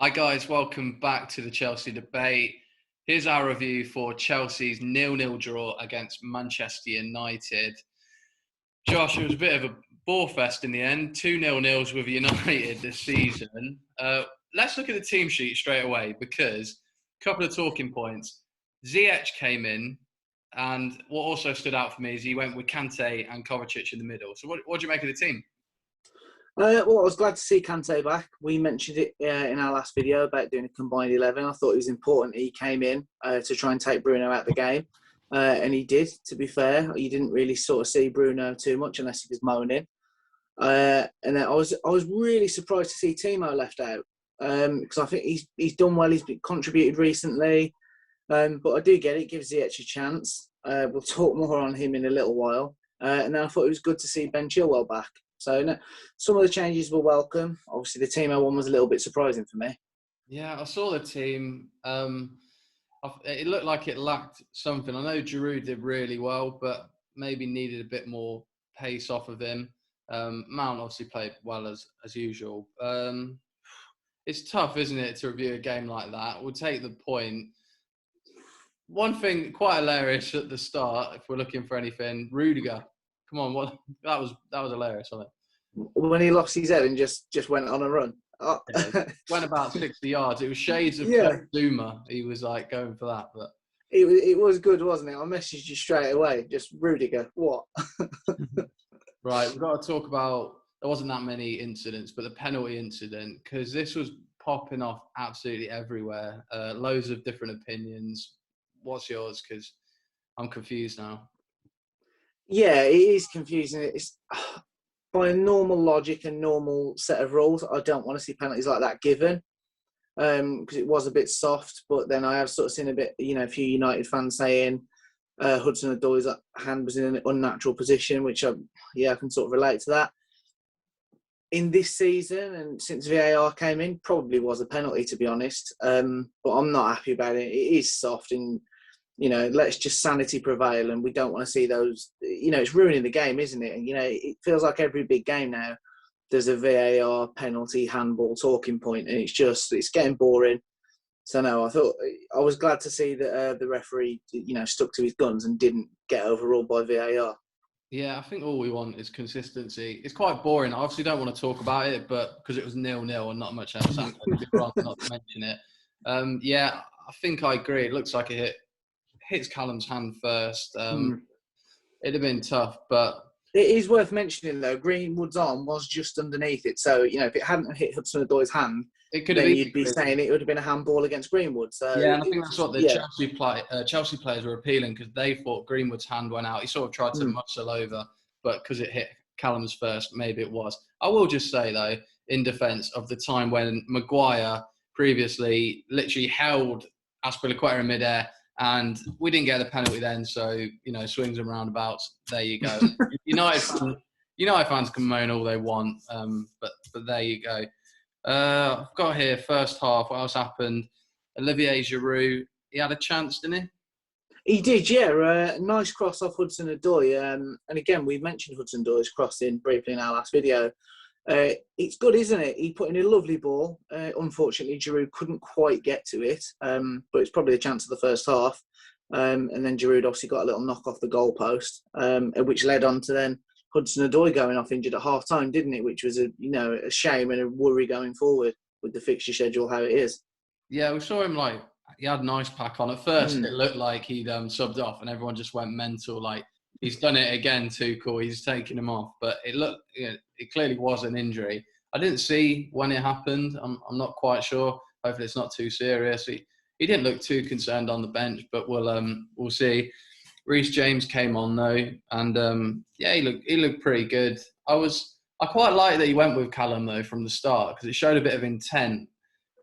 Hi guys, welcome back to the Chelsea debate. Here's our review for Chelsea's 0-0 draw against Manchester United. Josh, it was a bit of a bore fest in the end. 2-0 with United this season. Let's look at the team sheet straight away because a couple of talking points. Ziyech came in, and what also stood out for me is he went with Kante and Kovacic in the middle. So what do you make of the team? Well, I was glad to see Kante back. We mentioned it in our last video about doing a combined 11. I thought it was important he came in to try and take Bruno out of the game. And he did, to be fair. You didn't really sort of see Bruno too much unless he was moaning. And then I was really surprised to see Timo left out because I think he's done well. He's contributed recently. But I do get it. Gives Ziyech a chance. We'll talk more on him in a little while. And then I thought it was good to see Ben Chilwell back. So no, some of the changes were welcome. Obviously, the Timo one was a little bit surprising for me. Yeah, I saw the team. It looked like it lacked something. I know Giroud did really well, but maybe needed a bit more pace off of him. Mount obviously played well as usual. It's tough, isn't it, to review a game like that? We'll take the point. One thing quite hilarious at the start, if we're looking for anything, Rudiger. Come on, that was hilarious, wasn't it? When he lost his head and just went on a run. Oh. Yeah, went about 60 yards. It was shades of Zuma. He was like going for that, but it was good, wasn't it? I messaged you straight away. Just Rudiger, what? Right, we've got to talk about. There wasn't that many incidents, but the penalty incident, because this was popping off absolutely everywhere. Loads of different opinions. What's yours? Because I'm confused now. Yeah, it is confusing. It's by a normal logic and normal set of rules. I don't want to see penalties like that given because it was a bit soft. But then I have sort of seen a bit, a few United fans saying Hudson-Odoi's hand was in an unnatural position, which I can sort of relate to that. In this season and since VAR came in, probably was a penalty, to be honest. But I'm not happy about it. It is soft and, let's just sanity prevail. And we don't want to see those, it's ruining the game, isn't it? And, it feels like every big game now, there's a VAR penalty, handball, talking point, and it's getting boring. So no, I was glad to see that the referee, stuck to his guns and didn't get overruled by VAR. Yeah, I think all we want is consistency. It's quite boring. I obviously don't want to talk about it, but because it was 0-0 and not much else, I'd be wrong not to mention it. Yeah, I think I agree. It looks like it hits Callum's hand first. It'd have been tough, but it is worth mentioning though. Greenwood's arm was just underneath it, so if it hadn't hit Hudson-Odoi's hand, it could have then you'd be saying it would have been a handball against Greenwood. So yeah, and I think that's what the Chelsea players were appealing because they thought Greenwood's hand went out. He sort of tried to muscle over, but because it hit Callum's first, maybe it was. I will just say though, in defence of the time when Maguire previously literally held Azpilicueta in midair, and we didn't get the penalty then. So swings and roundabouts. There you go. United fans can moan all they want, but there you go. I've got here first half. What else happened? Olivier Giroud, he had a chance, didn't he? He did, yeah. Nice cross off Hudson-Odoi. And again, we mentioned Hudson-Odoi's crossing briefly in our last video. It's good, isn't it? He put in a lovely ball. Unfortunately, Giroud couldn't quite get to it, but it's probably a chance of the first half. And then Giroud obviously got a little knock off the goalpost, which led on to then Hudson-Odoi going off injured at half time, didn't it? Which was a shame and a worry going forward with the fixture schedule how it is. Yeah, we saw him he had an ice pack on. At first, it looked like he'd subbed off, and everyone just went mental. Like he's done it again, Tuchel. He's taken him off, but it looked, it clearly was an injury. I didn't see when it happened. I'm not quite sure. Hopefully, it's not too serious. He didn't look too concerned on the bench, but we'll see. Reece James came on though, and he looked pretty good. I quite like that he went with Callum though from the start because it showed a bit of intent.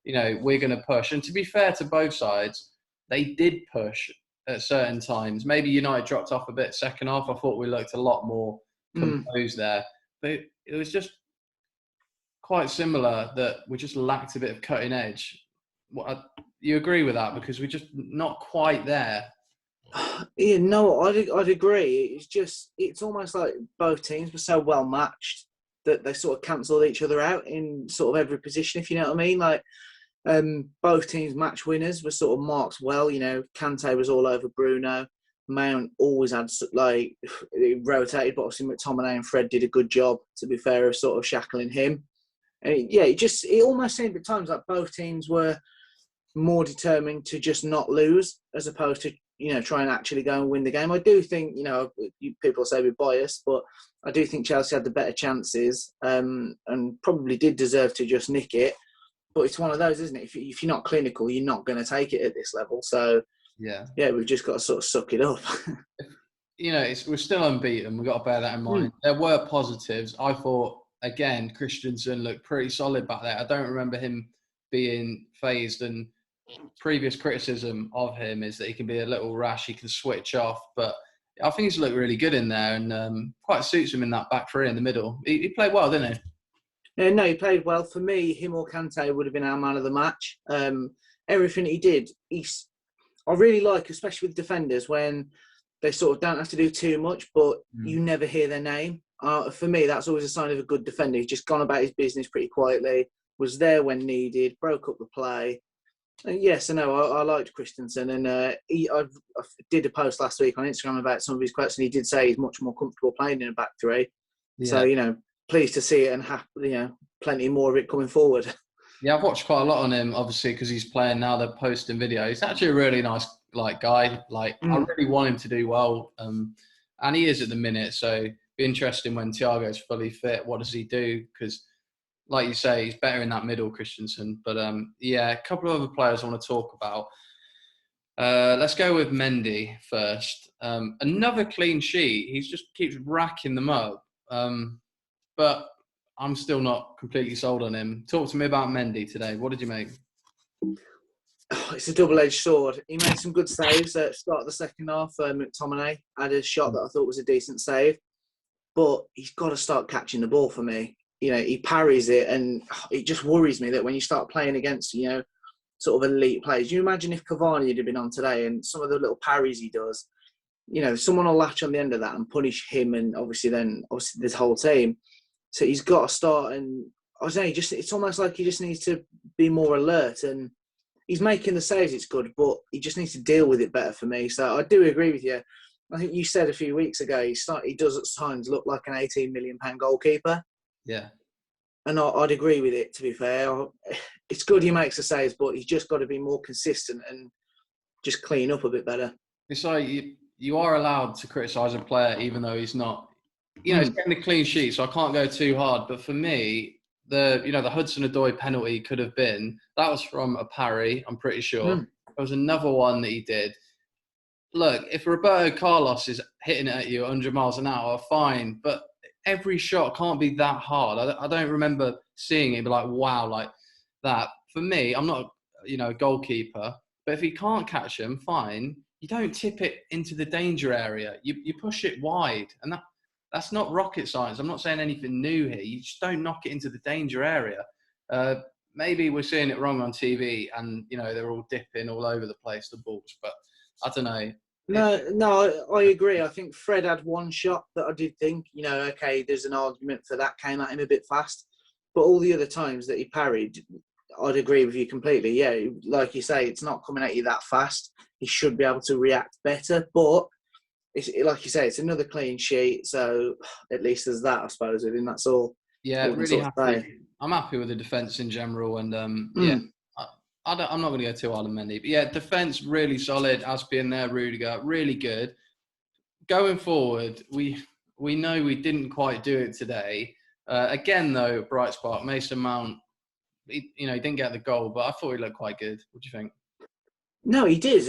We're going to push, and to be fair to both sides, they did push at certain times. Maybe United dropped off a bit second half. I thought we looked a lot more composed there, but it was just quite similar that we just lacked a bit of cutting edge. You agree with that because we're just not quite there. Yeah, no, I'd agree. It's almost like both teams were so well matched that they sort of cancelled each other out in sort of every position, if you know what I mean. Like Both teams match winners were sort of marked well. Kante was all over Bruno. Mount always had it rotated, but obviously McTominay and Fred did a good job, to be fair, of sort of shackling him. And it almost seemed at times like both teams were more determined to just not lose, as opposed to try and actually go and win the game. I do think people say we're biased, but I do think Chelsea had the better chances and probably did deserve to just nick it. But it's one of those, isn't it? If you're not clinical, you're not going to take it at this level. So we've just got to sort of suck it up. We're still unbeaten. We've got to bear that in mind. There were positives. I thought, again, Christensen looked pretty solid back there. I don't remember him being phased, and previous criticism of him is that he can be a little rash, he can switch off, but I think he's looked really good in there, and quite suits him in that back three in the middle. He played well, didn't he? No, he played well. For me, him or Kante would have been our man of the match. Everything he did, I really like, especially with defenders, when they sort of don't have to do too much, but you never hear their name. For me, that's always a sign of a good defender. He's just gone about his business pretty quietly, was there when needed, broke up the play. Yes, I know. I liked Christensen, and I did a post last week on Instagram about some of his quotes, and he did say he's much more comfortable playing in a back three. Yeah. So, pleased to see it, and plenty more of it coming forward. Yeah, I've watched quite a lot on him, obviously, because he's playing now. They're posting videos. He's actually a really nice guy. I really want him to do well, and he is at the minute. So it'd be interesting when Thiago's fully fit. What does he do? Because, like you say, he's better in that middle, Christensen. But a couple of other players I want to talk about. Let's go with Mendy first. Another clean sheet. He just keeps racking them up. But I'm still not completely sold on him. Talk to me about Mendy today. What did you make? It's a double-edged sword. He made some good saves at the start of the second half. McTominay had a shot that I thought was a decent save. But he's got to start catching the ball for me. He parries it, and it just worries me that when you start playing against, sort of elite players, you imagine if Cavani had been on today and some of the little parries he does, someone will latch on the end of that and punish him, and obviously this whole team. So he's got to start, and I was saying, it's almost like he just needs to be more alert, and he's making the saves, it's good, but he just needs to deal with it better for me. So I do agree with you. I think you said a few weeks ago, he does at times look like an £18 million goalkeeper. Yeah. And I'd agree with it, to be fair. It's good he makes the saves, but he's just got to be more consistent and just clean up a bit better. It's like you are allowed to criticise a player even though he's not. He's getting a clean sheet, so I can't go too hard. But for me, the Hudson-Odoi penalty could have been, that was from a parry, I'm pretty sure. There was another one that he did. Look, if Roberto Carlos is hitting it at you 100 miles an hour, fine. But every shot can't be that hard. I don't remember seeing it be like, wow, like that. For me, I'm not, a goalkeeper. But if he can't catch him, fine. You don't tip it into the danger area. You push it wide. And that's not rocket science. I'm not saying anything new here. You just don't knock it into the danger area. Maybe we're seeing it wrong on TV and, they're all dipping all over the place, the balls. But I don't know. No, I agree. I think Fred had one shot that I did think, okay, there's an argument for that, came at him a bit fast. But all the other times that he parried, I'd agree with you completely. Yeah, like you say, it's not coming at you that fast. He should be able to react better. But it's, like you say, it's another clean sheet. So at least there's that, I suppose. I think that's all. Yeah, really happy. I'm happy with the defence in general. And I'm not going to go too hard on Mendy. But yeah, defence really solid. Aspie in there, Rudiger, really good. Going forward, we know we didn't quite do it today. Again, though, bright spot, Mason Mount, he didn't get the goal, but I thought he looked quite good. What do you think? No, he did.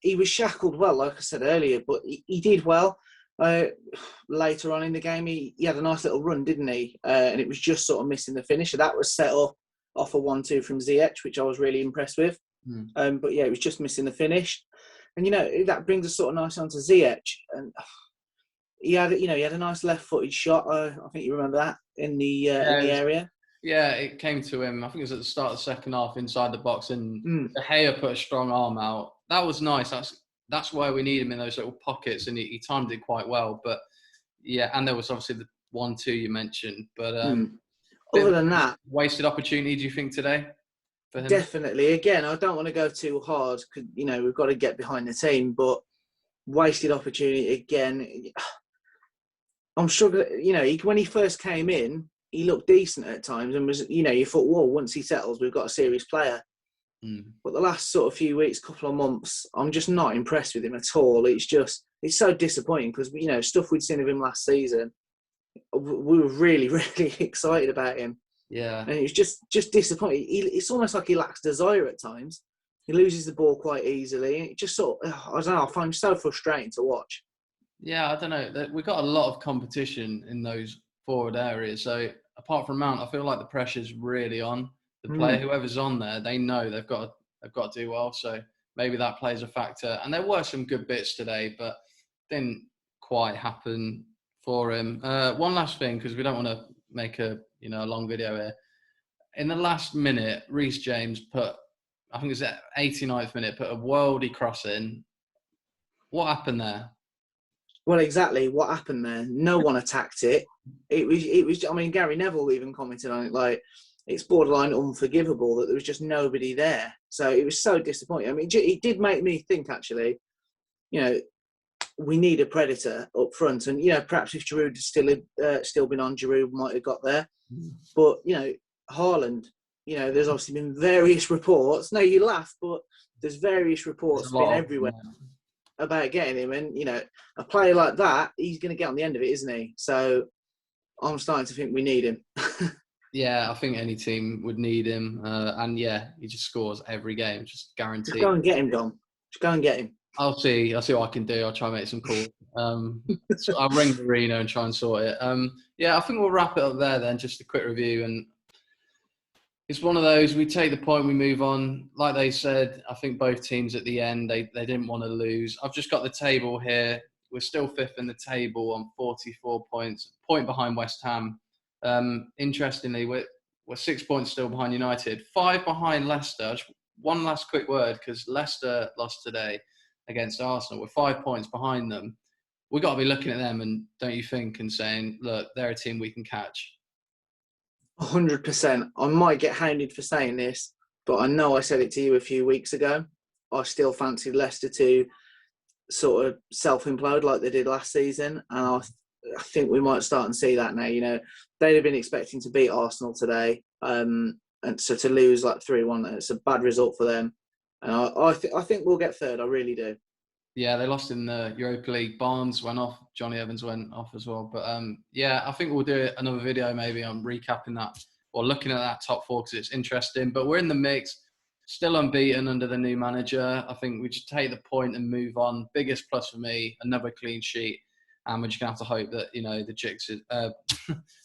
He was shackled well, like I said earlier, but he did well. Later on in the game, he had a nice little run, didn't he? And it was just sort of missing the finish. That was set up off a 1-2 from Ziyech, which I was really impressed with. But yeah, it was just missing the finish. And, that brings us sort of nice onto Ziyech. And he had a nice left-footed shot. I think you remember that in the area. Yeah, it came to him. I think it was at the start of the second half inside the box, and De Gea put a strong arm out. That was nice. That's why we need him in those little pockets, and he timed it quite well. But yeah, and there was obviously the 1-2 you mentioned. But other than that, wasted opportunity. Do you think today? for him? Definitely. Again, I don't want to go too hard because, we've got to get behind the team, but wasted opportunity again. I'm struggling. When he first came in, he looked decent at times and was, you thought, whoa, once he settles, we've got a serious player. But the last sort of few weeks, couple of months, I'm just not impressed with him at all. It's so disappointing because, stuff we'd seen of him last season, we were really, really excited about him. Yeah. And it was just disappointing. It's almost like he lacks desire at times. He loses the ball quite easily. It just I don't know, I find it so frustrating to watch. Yeah, I don't know. We've got a lot of competition in those forward areas. So apart from Mount, I feel like the pressure's really on the player. Whoever's on there, they know they've got to do well. So maybe that plays a factor. And there were some good bits today, but didn't quite happen for him. One last thing, because we don't want to make a long video here. In the last minute, Reece James I think it was at 89th minute, put a worldy cross in. What happened there? Well, exactly. What happened there? No one attacked it. It was. I mean, Gary Neville even commented on it. Like, it's borderline unforgivable that there was just nobody there. So it was so disappointing. I mean, it did make me think, actually, we need a predator up front. And, perhaps if Giroud had still been on, Giroud might have got there. But, Haaland, there's obviously been various reports. No, you laugh, but there's various reports been everywhere about getting him. And, a player like that, he's going to get on the end of it, isn't he? So I'm starting to think we need him. Yeah, I think any team would need him. And yeah, he just scores every game, just guaranteed. Just go and get him, Dom. Just go and get him. I'll see what I can do. I'll try and make some calls. So I'll ring Marino and try and sort it. Yeah, I think we'll wrap it up there then. Just a quick review. And it's one of those, we take the point, we move on. Like they said, I think both teams at the end, they didn't want to lose. I've just got the table here. We're still fifth in the table on 44 points, point behind West Ham. Interestingly, we're 6 points still behind United, 5 behind Leicester. One last quick word, because Leicester lost today against Arsenal. We're 5 points behind them. We've got to be looking at them, and don't you think, and saying, look, they're a team we can catch. 100%. I might get hounded for saying this, but I know I said it to you a few weeks ago. I still fancied Leicester to sort of self-implode like they did last season, and I think we might start and see that now. They'd have been expecting to beat Arsenal today, and so to lose like 3-1, it's a bad result for them. And I think we'll get third. I really do. Yeah, they lost in the Europa League. Barnes went off. Johnny Evans went off as well. But yeah, I think we'll do another video maybe on recapping that or looking at that top four because it's interesting. But we're in the mix, still unbeaten under the new manager. I think we just take the point and move on. Biggest plus for me, another clean sheet. And we're just going to have to hope that,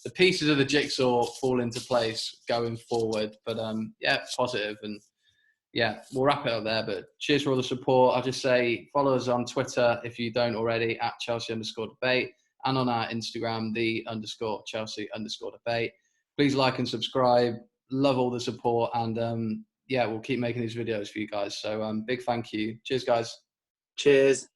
the pieces of the jigsaw fall into place going forward. But yeah, positive. And yeah, we'll wrap it up there. But cheers for all the support. I'll just say follow us on Twitter if you don't already at Chelsea_debate and on our Instagram, _Chelsea_debate. Please like and subscribe. Love all the support. And yeah, we'll keep making these videos for you guys. So big thank you. Cheers, guys. Cheers.